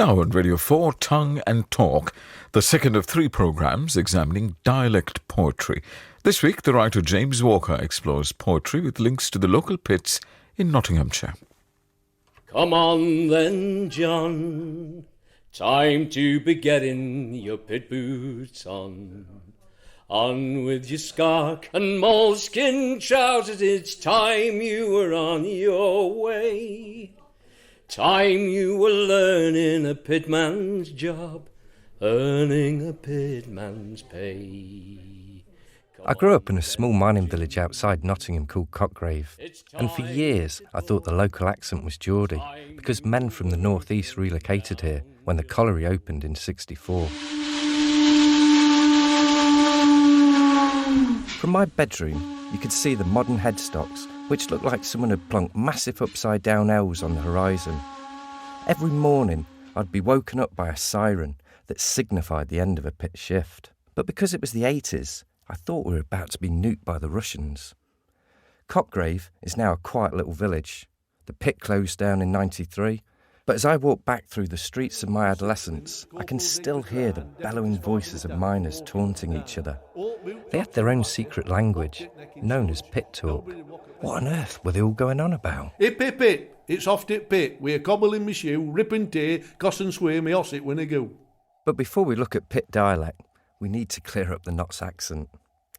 Now on Radio 4, Tongue and Talk, the second of three programmes examining dialect poetry. This week, the writer James Walker explores poetry with links to the local pits in Nottinghamshire. Come on then, John, time to be getting your pit boots on. On with your scarf and moleskin trousers, it's time you were on your way. Time you were learning a pitman's job, earning a pitman's pay. I grew up in a small mining village outside Nottingham called Cockgrave, and for years I thought the local accent was Geordie, because men from the north east relocated here when the colliery opened in '64. From my bedroom, you could see the modern headstocks, which looked like someone had plonked massive upside-down L's on the horizon. Every morning, I'd be woken up by a siren that signified the end of a pit shift. But because it was the 80s, I thought we were about to be nuked by the Russians. Cockgrave is now a quiet little village. The pit closed down in '93, but as I walk back through the streets of my adolescence, I can still hear the bellowing voices of miners taunting each other. They had their own secret language, known as pit talk. What on earth were they all going on about? Hip hip hip, it's off it pit, we're cobbling my shoe, ripping tear, goss and swear me oss it when I go. But before we look at pit dialect, we need to clear up the Notts accent.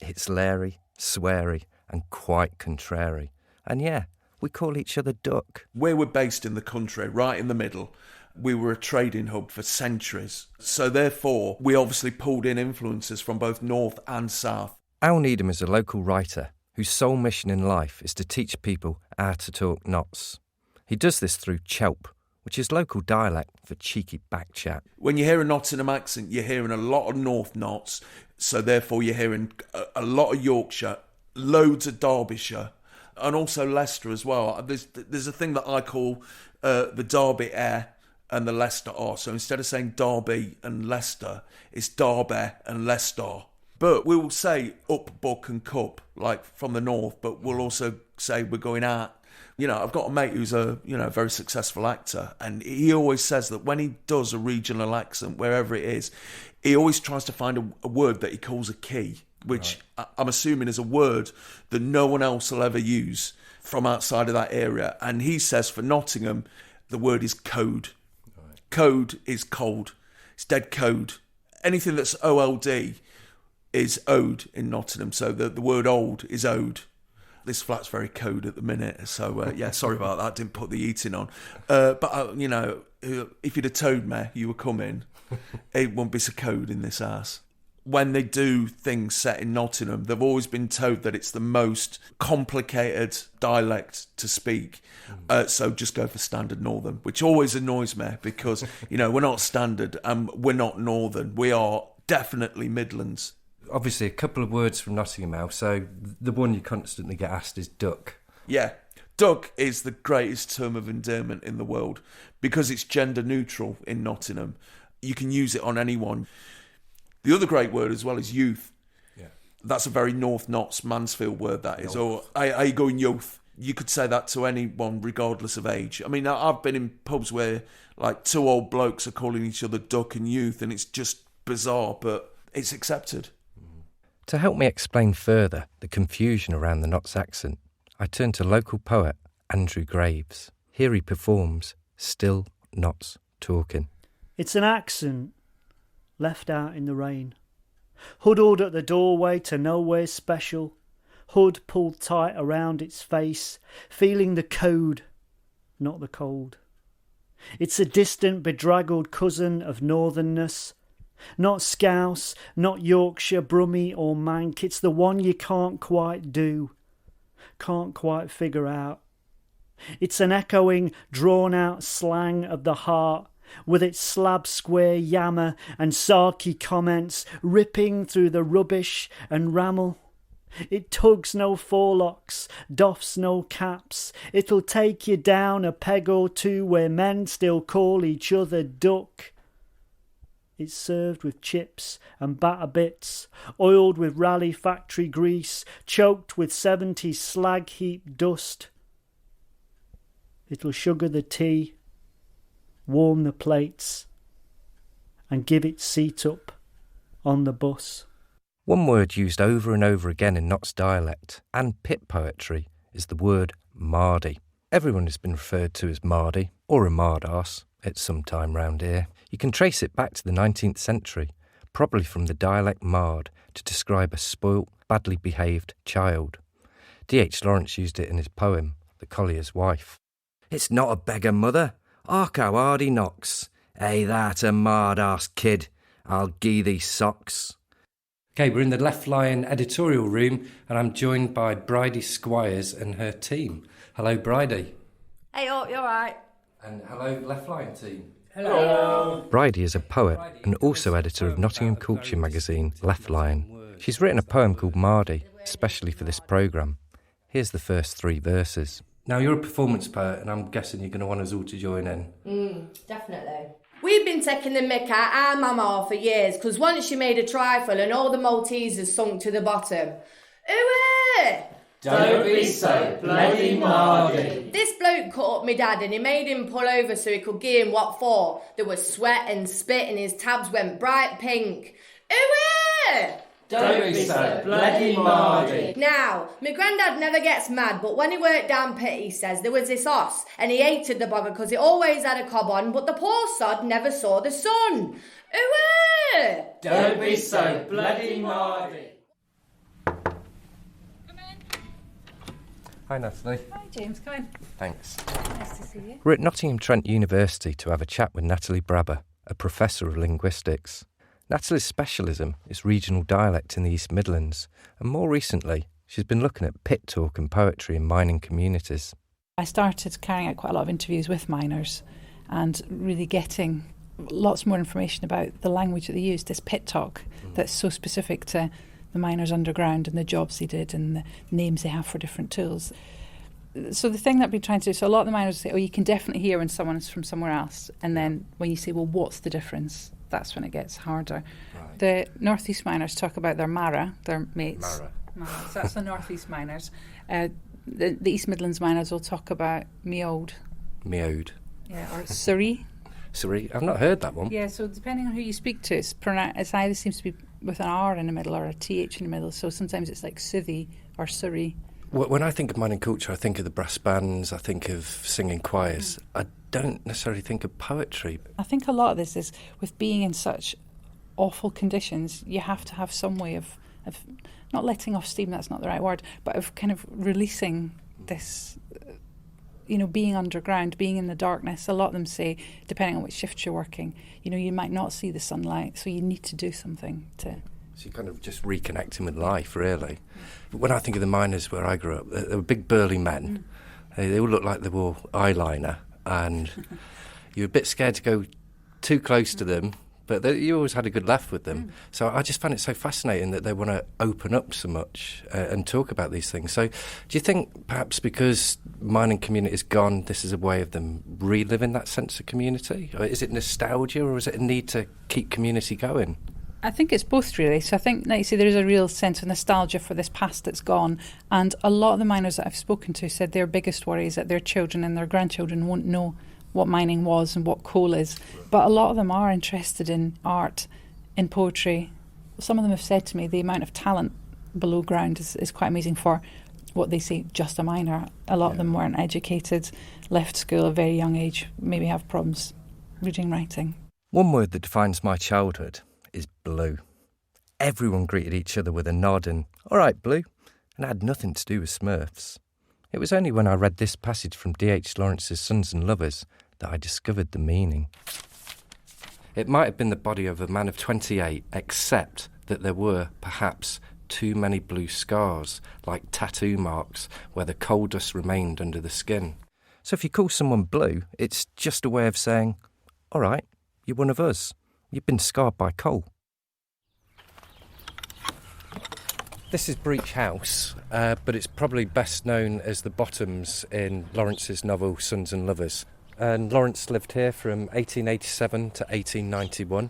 It's leery, sweary and quite contrary. And yeah, we call each other duck. Where we're based in the country, right in the middle, we were a trading hub for centuries. So therefore, we obviously pulled in influences from both north and south. Al Needham is a local writer whose sole mission in life is to teach people how to talk Notts. He does this through Chelp, which is local dialect for cheeky backchat. When you hear a Nottingham accent, you're hearing a lot of North Notts, so therefore you're hearing a lot of Yorkshire, loads of Derbyshire, and also Leicester as well. There's a thing that I call the Derby air and the Leicester R. So instead of saying Derby and Leicester, it's Derby and Leicester. But we will say up, buck and cup, like from the north, but we'll also say we're going out. You know, I've got a mate who's a very successful actor, and he always says that when he does a regional accent, wherever it is, he always tries to find a word that he calls a key, which I'm assuming is a word that no one else will ever use from outside of that area. And he says for Nottingham, the word is code. Right. Code is cold. It's dead code. Anything that's OLD is ode in Nottingham. So the word old is ode. This flat's very code at the minute, so yeah, sorry about that. Didn't put the eating on, but if you'd have told me you were coming, it wouldn't be so code in this house. When they do things set in Nottingham, they've always been told that it's the most complicated dialect to speak. So just go for standard Northern, which always annoys me because we're not standard and we're not Northern. We are definitely Midlands. Obviously, a couple of words from Nottingham House. So the one you constantly get asked is duck. Yeah, duck is the greatest term of endearment in the world because it's gender neutral in Nottingham. You can use it on anyone. The other great word as well is youth. Yeah, that's a very North Notts Mansfield word, that is. Or are you going youth? You could say that to anyone regardless of age. I mean, I've been in pubs where like two old blokes are calling each other duck and youth, and it's just bizarre, but it's accepted. To help me explain further the confusion around the Notts accent, I turn to local poet Andrew Graves. Here he performs Still Notts Talking. It's an accent left out in the rain, huddled at the doorway to nowhere special, hood pulled tight around its face, feeling the code, not the cold. It's a distant, bedraggled cousin of northernness, not Scouse, not Yorkshire, Brummie or Mank. It's the one you can't quite do, can't quite figure out. It's an echoing, drawn-out slang of the heart, with its slab-square yammer and sarky comments ripping through the rubbish and rammel. It tugs no forelocks, doffs no caps. It'll take you down a peg or two where men still call each other duck. It's served with chips and batter bits, oiled with rally factory grease, choked with 70s slag heap dust. It'll sugar the tea, warm the plates, and give its seat up on the bus. One word used over and over again in Notts dialect and pit poetry is the word Mardy. Everyone has been referred to as Mardy or a Mardarse at some time round here. You can trace it back to the 19th century, probably from the dialect Mard to describe a spoilt, badly behaved child. D.H. Lawrence used it in his poem, The Collier's Wife. It's not a beggar, mother. Hark how hard he knocks. Hey, that a Mardarse kid. I'll gie thee socks. Okay, we're in the Left Lion editorial room and I'm joined by Bridie Squires and her team. Hello, Bridie. Hey, oh, you alright? And hello, Left Lion team. Hello. Bridie is a poet and also editor of Nottingham culture magazine Left Lion. She's written a poem called Mardy, especially for this programme. Here's the first 3 verses. Now, you're a performance poet and I'm guessing you're going to want us all to join in. Definitely. We've been taking the mick out our mama for years, because once she made a trifle and all the Maltesers sunk to the bottom. Ooh! Don't be so bloody Mardy. This bloke cut up my dad and he made him pull over so he could give him what for. There was sweat and spit and his tabs went bright pink. Ooh! Don't be so bloody Mardy. Now, my granddad never gets mad, but when he worked down pit, he says there was this oss, and he hated the bogger because it always had a cob on, but the poor sod never saw the sun. Ooh! Don't be so bloody Mardy. Hi, Natalie. Hi, James. Come in. Thanks. Nice to see you. We're at Nottingham Trent University to have a chat with Natalie Brabber, a professor of linguistics. Natalie's specialism is regional dialect in the East Midlands, and more recently, she's been looking at pit talk and poetry in mining communities. I started carrying out quite a lot of interviews with miners and really getting lots more information about the language that they use, this pit talk that's so specific to the miners underground and the jobs they did and the names they have for different tools. So the thing that I've been trying to do, so a lot of the miners say, oh, you can definitely hear when someone's from somewhere else. And then when you say, well, what's the difference? That's when it gets harder. Right. The North East miners talk about their Mara, their mates. Mara. So that's the North East miners. The East Midlands miners will talk about Meode. Meode. Yeah, or Surrey. Surrey? I've not heard that one. Yeah, so depending on who you speak to, it's either seems to be with an R in the middle or a TH in the middle. So sometimes it's like Southey or Surrey. When I think of mining culture, I think of the brass bands, I think of singing choirs. I don't necessarily think of poetry. I think a lot of this is with being in such awful conditions, you have to have some way of not letting off steam, that's not the right word, but of kind of releasing this, being underground, being in the darkness. A lot of them say, depending on which shift you're working, you might not see the sunlight, so you need to do something to... So you're kind of just reconnecting with life, really. But when I think of the miners where I grew up, they were big burly men. They all looked like they wore eyeliner, and you were a bit scared to go too close to them, but you always had a good laugh with them. So I just find it so fascinating that they want to open up so much and talk about these things. So do you think perhaps because mining community is gone, this is a way of them reliving that sense of community? Or is it nostalgia, or is it a need to keep community going? I think it's both, really. So I think, like you say, there is a real sense of nostalgia for this past that's gone. And a lot of the miners that I've spoken to said their biggest worry is that their children and their grandchildren won't know what mining was and what coal is. But a lot of them are interested in art, in poetry. Some of them have said to me the amount of talent below ground is quite amazing for what they say, just a miner. A lot of them weren't educated, left school at a very young age, maybe have problems reading, writing. One word that defines my childhood is blue. Everyone greeted each other with a nod and, all right, Blue, and it had nothing to do with Smurfs. It was only when I read this passage from D.H. Lawrence's Sons and Lovers that I discovered the meaning. It might have been the body of a man of 28, except that there were, perhaps, too many blue scars, like tattoo marks, where the coal dust remained under the skin. So if you call someone blue, it's just a way of saying, all right, you're one of us. You've been scarred by coal. This is Breach House, but it's probably best known as the Bottoms in Lawrence's novel Sons and Lovers. And Lawrence lived here from 1887 to 1891.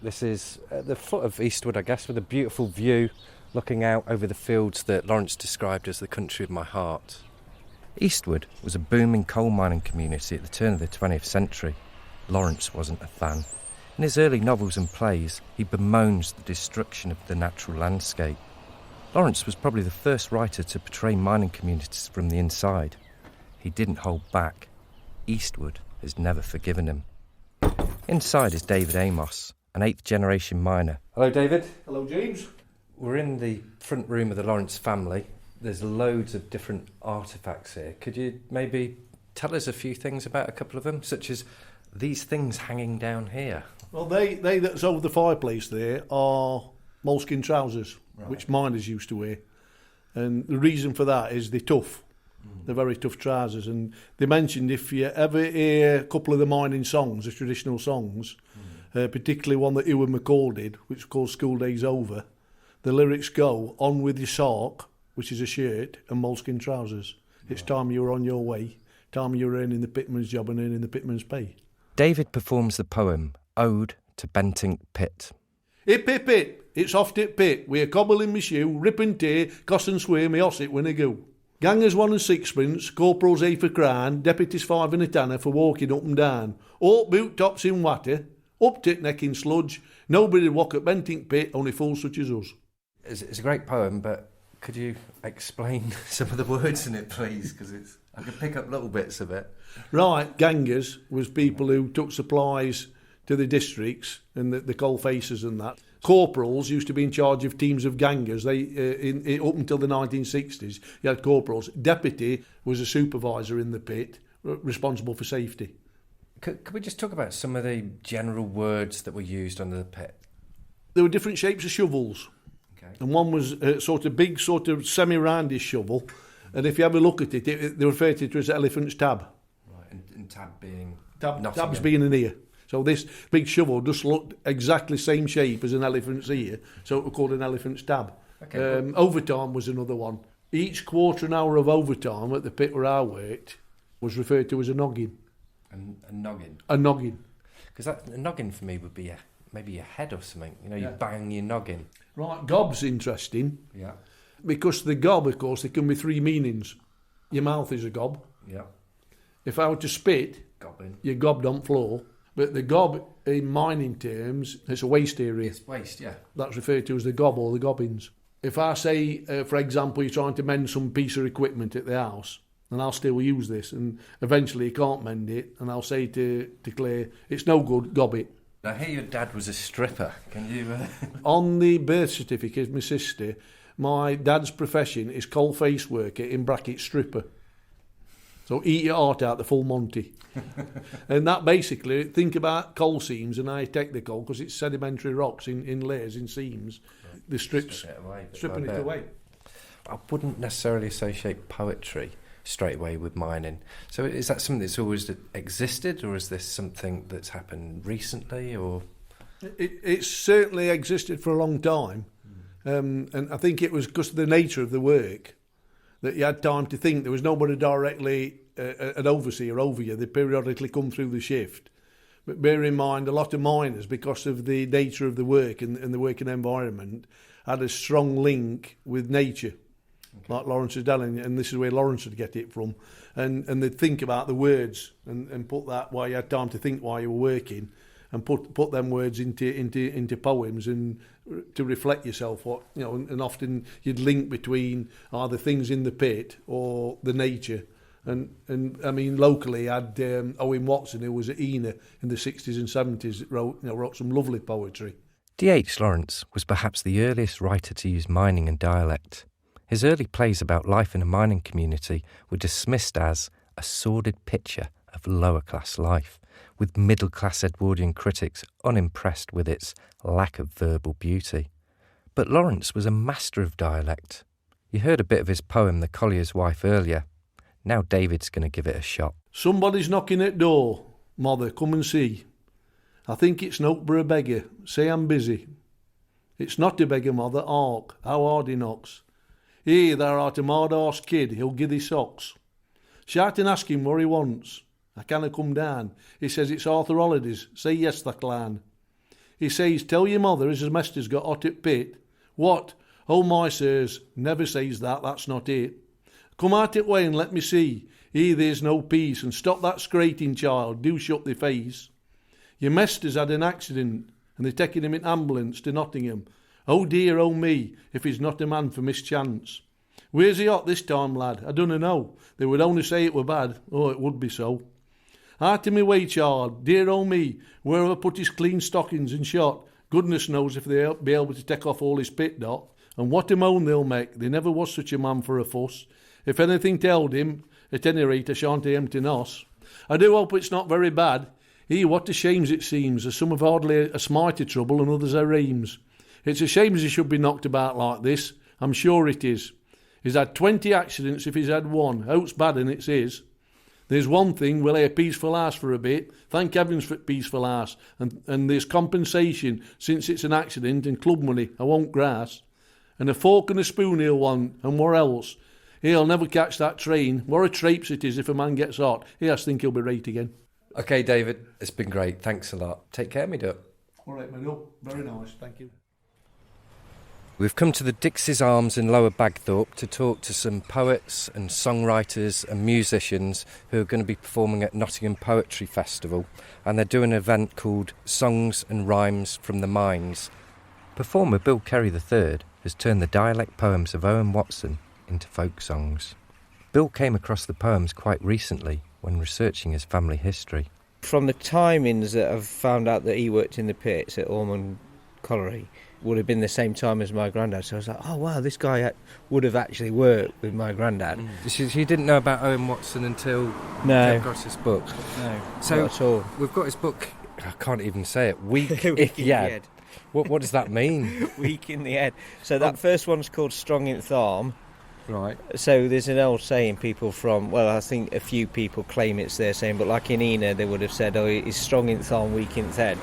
This is at the foot of Eastwood, I guess, with a beautiful view looking out over the fields that Lawrence described as the country of my heart. Eastwood was a booming coal mining community at the turn of the 20th century. Lawrence wasn't a fan. In his early novels and plays, he bemoans the destruction of the natural landscape. Lawrence was probably the first writer to portray mining communities from the inside. He didn't hold back. Eastwood has never forgiven him. Inside is David Amos, an 8th-generation miner. Hello, David. Hello, James. We're in the front room of the Lawrence family. There's loads of different artefacts here. Could you maybe tell us a few things about a couple of them, such as these things hanging down here? Well, they that's over the fireplace there are moleskin trousers, which miners used to wear. And the reason for that is they're tough. They're very tough trousers. And they mentioned if you ever hear a couple of the mining songs, the traditional songs, particularly one that Ewan McCall did, which is called School Days Over, the lyrics go, on with your sark, which is a shirt, and moleskin trousers. It's time you were on your way, time you were earning the pitman's job and earning the pitman's pay. David performs the poem Ode to Bentinck Pit. Hip, hip, hip, it's off it pit, we're cobbling me shoe, rip and tear, coss and swear me oss it when I go. Gangers 1 and 6pence, corporals 8 for crown, deputies 5 and a tanner for walking up and down. All boot tops in water, up tit neck in sludge, nobody walk at Bentinck Pit, only fools such as us. It's a great poem, but could you explain some of the words in it, please? Because I could pick up little bits of it. Right, gangers was people who took supplies to the districts and the coal faces and that. Corporals used to be in charge of teams of gangers. They up until the 1960s, you had corporals. Deputy was a supervisor in the pit, responsible for safety. Could we just talk about some of the general words that were used under the pit? There were different shapes of shovels. Okay. And one was a sort of big, sort of semi-roundish shovel. And if you have a look at it, they refer to it as elephant's tab. Right, and tab being... Tab's being an ear. So this big shovel just looked exactly same shape as an elephant's ear, so it was called an elephant's tab. Okay, overtime was another one. Each quarter an hour of overtime at the pit where I worked was referred to as a noggin. A noggin? A noggin. Because a noggin for me would be maybe a head or something. You know, you bang your noggin. Right, gob's interesting. Yeah. Because the gob, of course, there can be 3 meanings. Your mouth is a gob. Yeah. If I were to spit, gobbing, you're gobbed on floor. But the gob, in mining terms, it's a waste area. It's waste, yeah. That's referred to as the gob or the gobbins. If I say, for example, you're trying to mend some piece of equipment at the house, and I'll still use this, and eventually you can't mend it, and I'll say to Claire, it's no good, gob it. I hear your dad was a stripper. Can you... On the birth certificate of my sister, my dad's profession is coal face worker, in brackets stripper. So eat your heart out, the full Monty. And that basically, think about coal seams and how you take the coal, because it's sedimentary rocks in layers, in seams. Right. The stripping it away. I wouldn't necessarily associate poetry straight away with mining. So is that something that's always existed, or is this something that's happened recently? Or It's certainly existed for a long time. And I think it was because of the nature of the work that you had time to think. There was nobody directly, an overseer over you. They periodically come through the shift. But bear in mind, a lot of miners, because of the nature of the work and the working environment, had a strong link with nature, like Lawrence was telling you, and this is where Lawrence would get it from. And they'd think about the words and put that while you had time to think while you were working, and put them words into poems and to reflect yourself. What you know, and often you'd link between either things in the pit or the nature. And I mean, locally, I had Owen Watson, who was at Ena in the 60s and 70s, wrote some lovely poetry. D.H. Lawrence was perhaps the earliest writer to use mining and dialect. His early plays about life in a mining community were dismissed as a sordid picture of lower-class life, with middle-class Edwardian critics unimpressed with its lack of verbal beauty. But Lawrence was a master of dialect. You heard a bit of his poem, The Collier's Wife, earlier. Now David's going to give it a shot. Somebody's knocking at door. Mother, come and see. I think it's nought but a beggar. Say I'm busy. It's not a beggar, mother. Hark, how hard he knocks. Here, thou art a mad-arse kid. He'll give thee socks. Shout and ask him what he wants. I canna come down. He says it's Arthur Holidays. Say yes, tha clan. He says, tell your mother as his master's got hot at pit. What? Oh, my sirs, never says that. That's not it. Come out it way and let me see. Here there's no peace, and stop that scrating, child. Do shut thy face. Your master's had an accident and they're taking him in ambulance to Nottingham. Oh dear, oh me, if he's not a man for mischance. Where's he at this time, lad? I dunno know. They would only say it were bad. Oh, it would be so. Heart in me way, child. Dear oh me, where have I put his clean stockings and shot? Goodness knows if they'll be able to take off all his pit dot. And what a moan they'll make. There never was such a man for a fuss. If anything telled him, at any rate I shan't empty nos. I do hope it's not very bad. What a shames it seems, as some have hardly a smite of trouble and others are reams. It's a shame as he should be knocked about like this. I'm sure it is. He's had 20 accidents if he's had one. Out's bad and it's his. There's one thing, we'll have a peaceful house for a bit. Thank heavens for peaceful house. And there's compensation, since it's an accident, and club money I won't grass. And a fork and a spoon he'll want, and what else? He'll never catch that train. What a trapes it is if a man gets hot. I think he'll be right again. OK, David, it's been great. Thanks a lot. Take care, me duck. All right, my duck. Very nice. Thank you. We've come to the Dixie's Arms in Lower Bagthorpe to talk to some poets and songwriters and musicians who are going to be performing at Nottingham Poetry Festival, and they're doing an event called Songs and Rhymes from the Mines. Performer Bill Kerry III has turned the dialect poems of Owen Watson into folk songs. Bill came across the poems quite recently when researching his family history. From the timings that I've found out that he worked in the pits at Ormond Colliery, would have been the same time as my granddad. So I was like, oh wow, this guy would have actually worked with my granddad. You didn't know about Owen Watson until you came across his book? No, so not at all. We've got his book, I can't even say it, Week in the Head. What does that mean? Week in the Head. So that first one's called Strong in the Arm. Right. So there's an old saying, people from, well, I think a few people claim it's their saying, but like in Ena, they would have said, oh, he's strong in the arm, weak in the head.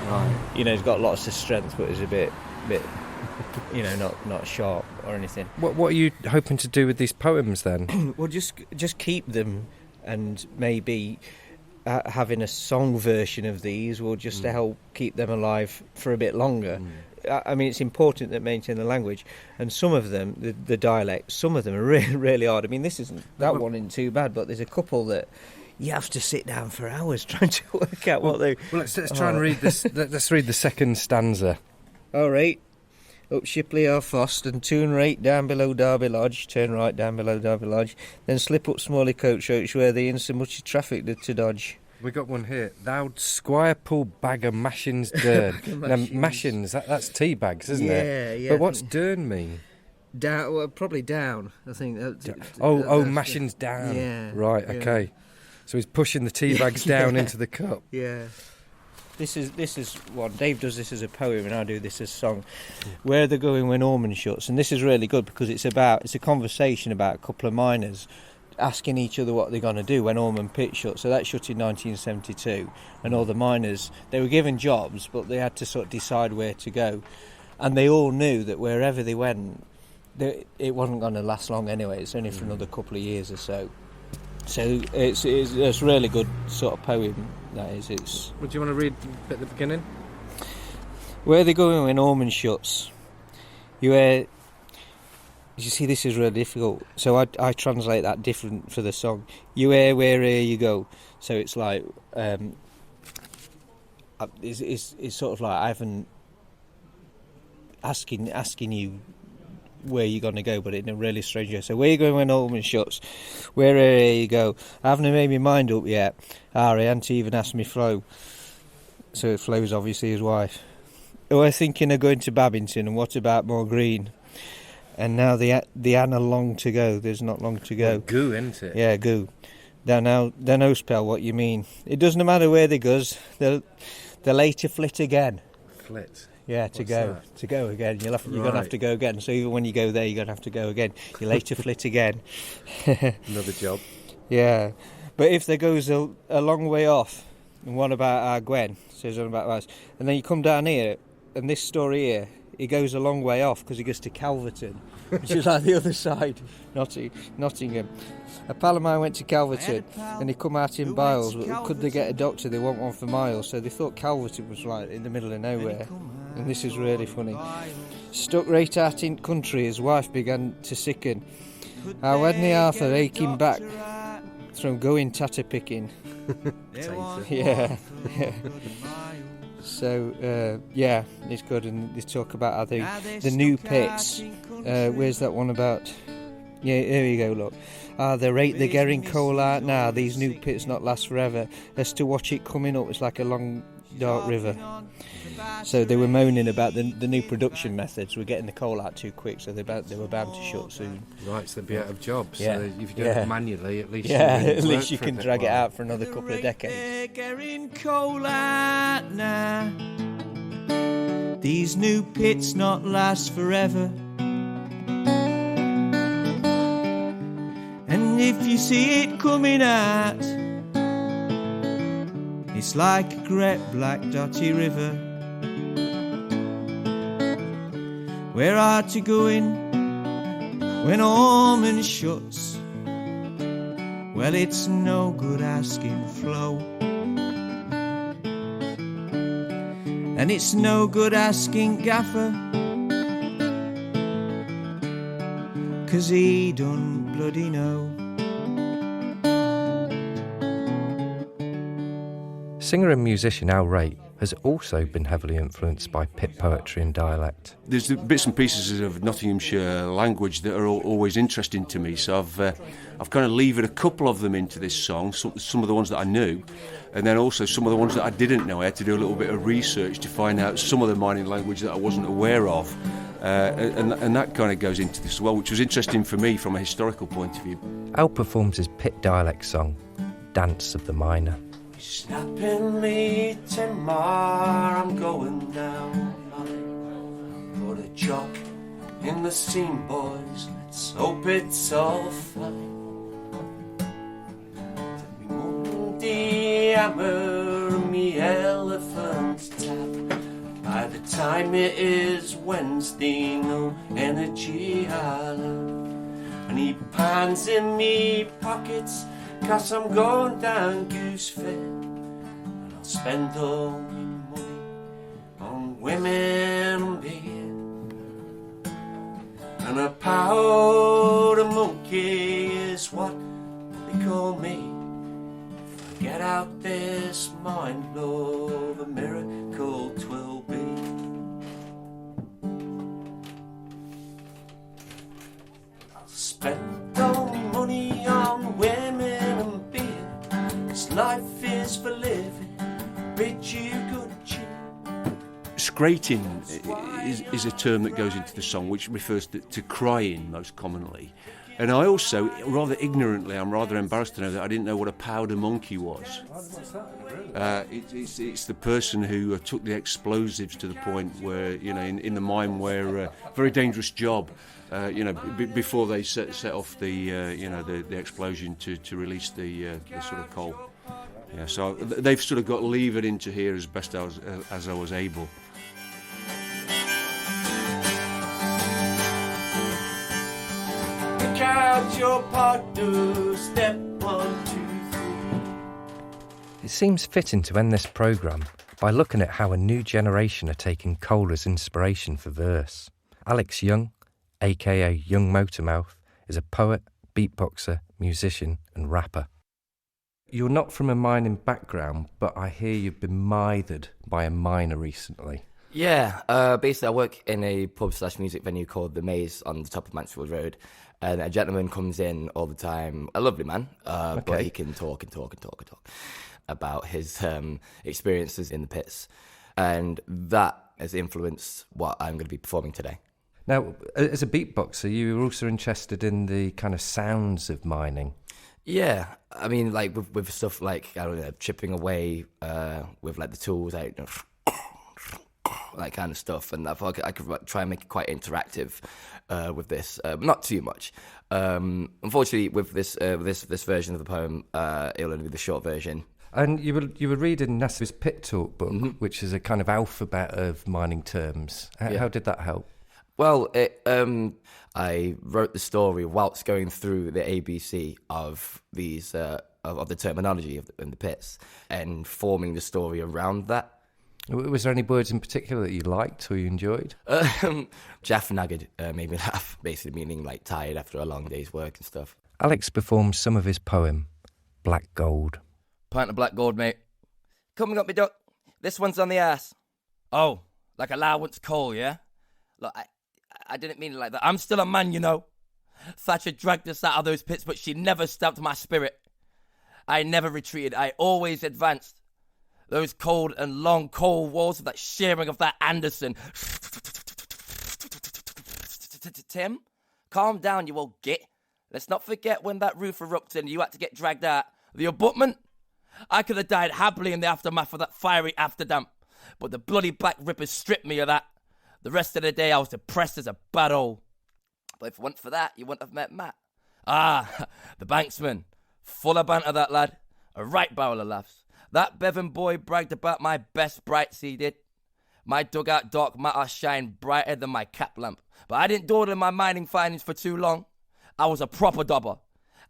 Right. You know, he's got lots of strength, but he's a bit, you know, not sharp or anything. What are you hoping to do with these poems then? Well, just keep them, and maybe having a song version of these will just to help keep them alive for a bit longer. I mean, it's important that maintain the language, and some of them, the dialects, some of them are really, really hard. I mean, this isn't that one isn't too bad, but there's a couple that you have to sit down for hours trying to work out what they. Well, let's try and read this. Let's read the second stanza. All right. Up Shipley or Fost and turn right down below Derby Lodge, turn right down below Derby Lodge, then slip up Smalley Coach Roach where there ain't so much traffic to dodge. We got one here. Thou'd squire pull bag of mashins dern. Now, mashins, that's tea bags, isn't it? Yeah. But what's dern mean? Down, well, probably down, I think. Mashins down. Yeah. Right, okay. So he's pushing the tea bags down into the cup. Yeah. This is one. Dave does this as a poem and I do this as a song. Where they're going when Ormond shuts. And this is really good because it's a conversation about a couple of miners asking each other what they're going to do when Ormond Pit shut. So that shut in 1972, and all the miners, they were given jobs, but they had to sort of decide where to go, and they all knew that wherever they went, it wasn't going to last long anyway. It's only for another couple of years or so. So it's a really good sort of poem. That is. It's. Well, do you want to read at the beginning? Where they're going when Ormond shuts. You see, this is really difficult. So I translate that different for the song. You hear where you go. So it's like it's sort of like I haven't asking you where you're going to go, but in a really strange way. So where you going when Ormond shuts? Where you go? I haven't made my mind up yet. Harry hadn't even asked me Flo. So Flo's obviously his wife. Oh, I'm thinking of going to Babington, and what about Moor Green? And now the Anna long to go. There's not long to go. Well, goo, isn't it? Yeah, goo. Don't spell what you mean. It doesn't matter where they goes. They'll later flit again. Flit. Yeah, to go again. You're going to have to go again. So even when you go there, you're going to have to go again. You later flit again. Another job. Yeah, but if there goes a long way off, and what about our Gwen? Says on about us, and then you come down here, and this story here. He goes a long way off because he goes to Calverton, which is like the other side, Nottingham. A pal of mine went to Calverton and he come out in Biles, but could they get a doctor? They want one for miles, so they thought Calverton was like in the middle of nowhere. And this is really funny. Stuck right out in country, his wife began to sicken. I wedney Arthur aching back from going tatter picking. Yeah. So, yeah, it's good. And they talk about how the new pits. Where's that one about? Yeah, there you go, look. They're getting coal out now. These new pits not last forever. As to watch it coming up, it's like a long, dark river. So they were moaning about the new production methods. We're getting the coal out too quick, so they were bound to shut soon. Right, so they'd be out of jobs. Yeah. So if you do it manually, at least at least you can drag it out for another couple of decades. They're getting coal out now. These new pits not last forever. And if you see it coming out, it's like a great black dotty river. Where art you going when Ormond shuts? Well, it's no good asking Flo, and it's no good asking Gaffer, 'cause he don't bloody know. Singer and musician Al Ray has also been heavily influenced by pit poetry and dialect. There's the bits and pieces of Nottinghamshire language that are always interesting to me, so I've kind of levered a couple of them into this song, some of the ones that I knew, and then also some of the ones that I didn't know. I had to do a little bit of research to find out some of the mining language that I wasn't aware of, and that kind of goes into this as well, which was interesting for me from a historical point of view. Al performs his pit dialect song, Dance of the Miner. Snapping me tomorrow, I'm going down. Put a jock in the scene, boys. Let's hope it's all fine. Take me Monday hammer and me elephant tap. By the time it is Wednesday, no energy I'll have. And he pans in me pockets, 'cause I'm going down Goose Fair, and I'll spend all my money on women and beer. And a powder monkey is what they call me. If I get out this mind blow, the miracle 'twill be. I'll spend all my money on women and beer. This life is for living, bid you good cheer. Scrating is a term that goes into the song, which refers to crying most commonly. And I also, rather ignorantly, I'm rather embarrassed to know that I didn't know what a powder monkey was. It's the person who took the explosives to the point where, you know, in the mine where, very dangerous job, before they set off the explosion to release the sort of coal. Yeah, so they've sort of got levered into here as best as I was able. Pick out your part, do step 1, 2, 3. It seems fitting to end this programme by looking at how a new generation are taking coal as inspiration for verse. Alex Young, aka Young Motormouth, is a poet, beatboxer, musician and rapper. You're not from a mining background, but I hear you've been mithered by a miner recently. Yeah, basically I work in a pub/music venue called The Maze on the top of Mansfield Road, and a gentleman comes in all the time, a lovely man, but he can talk about his experiences in the pits, and that has influenced what I'm going to be performing today. Now, as a beatboxer, you were also interested in the kind of sounds of mining. Yeah, I mean, like with stuff like, I don't know, chipping away with like the tools, like, you know, that kind of stuff, and I thought I could try and make it quite interactive with this, not too much. Unfortunately, with this version of the poem, it'll only be the short version. And you were reading Nasser's Pit Talk book, which is a kind of alphabet of mining terms. How did that help? Well, I wrote the story whilst going through the ABC of these of the terminology in the pits and forming the story around that. Was there any words in particular that you liked or you enjoyed? Jaff nagged made me laugh, basically meaning like tired after a long day's work and stuff. Alex performs some of his poem, Black Gold. Pint of black gold, mate. Come and got me duck. This one's on the ass. Oh, like allowance call, yeah? Look, I didn't mean it like that. I'm still a man, you know. Thatcher dragged us out of those pits, but she never stabbed my spirit. I never retreated. I always advanced. Those cold and long cold walls of that shearing of that Anderson. Tim, calm down, you old git. Let's not forget when that roof erupted and you had to get dragged out. The abutment? I could have died happily in the aftermath of that fiery afterdamp, but the bloody black rippers stripped me of that. The rest of the day I was depressed as a bad hole. But if it weren't for that, you wouldn't have met Matt. Ah, the banksman. Full of banter, that lad. A right barrel of laughs. That Bevan boy bragged about my best brights, he did. My dugout dark matter shined brighter than my cap lamp. But I didn't dawdle in my mining findings for too long. I was a proper dobber.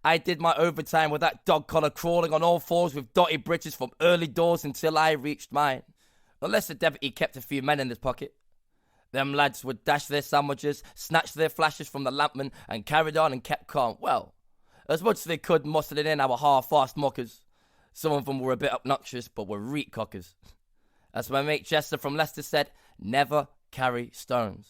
I did my overtime with that dog collar crawling on all fours with dotty breeches from early doors until I reached mine. Unless the deputy kept a few men in his pocket. Them lads would dash their sandwiches, snatch their flashes from the lampman and carried on and kept calm. Well, as much as they could mustering in our half-fast muckers. Some of them were a bit obnoxious, but were reet cockers. As my mate Chester from Leicester said, never carry stones.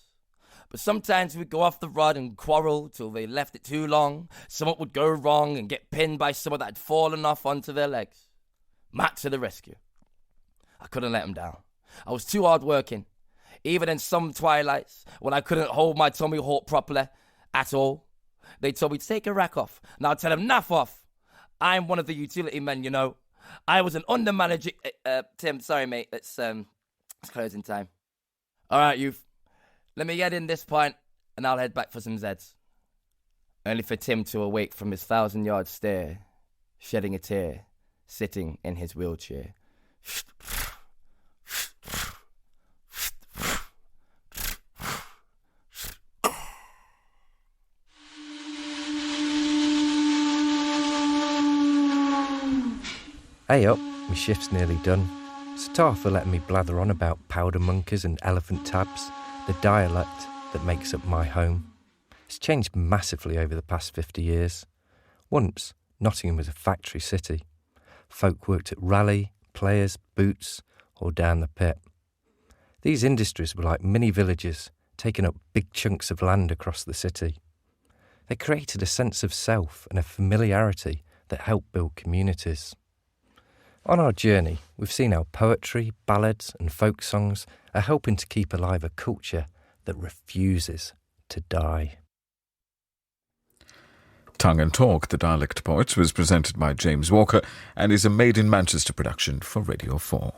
But sometimes we'd go off the rod and quarrel till they left it too long. Someone would go wrong and get pinned by someone that had fallen off onto their legs. Matt to the rescue. I couldn't let him down. I was too hard working. Even in some twilights, when I couldn't hold my Tommy Hawk properly at all, they told me to take a rack off. Now I'll tell him, naff off. I'm one of the utility men, you know. I was an under-manager... Tim, sorry, mate. It's closing time. All right, youth. Let me get in this pint, and I'll head back for some Zeds. Only for Tim to awake from his 1,000-yard stare, shedding a tear, sitting in his wheelchair. Hey up, my shift's nearly done. So tar for letting me blather on about powder monkeys and elephant tabs, the dialect that makes up my home. It's changed massively over the past 50 years. Once, Nottingham was a factory city. Folk worked at Raleigh, Players, Boots, or down the pit. These industries were like mini villages, taking up big chunks of land across the city. They created a sense of self and a familiarity that helped build communities. On our journey, we've seen how poetry, ballads and folk songs are helping to keep alive a culture that refuses to die. Tongue and Talk, The Dialect Poets, was presented by James Walker and is a Made in Manchester production for Radio 4.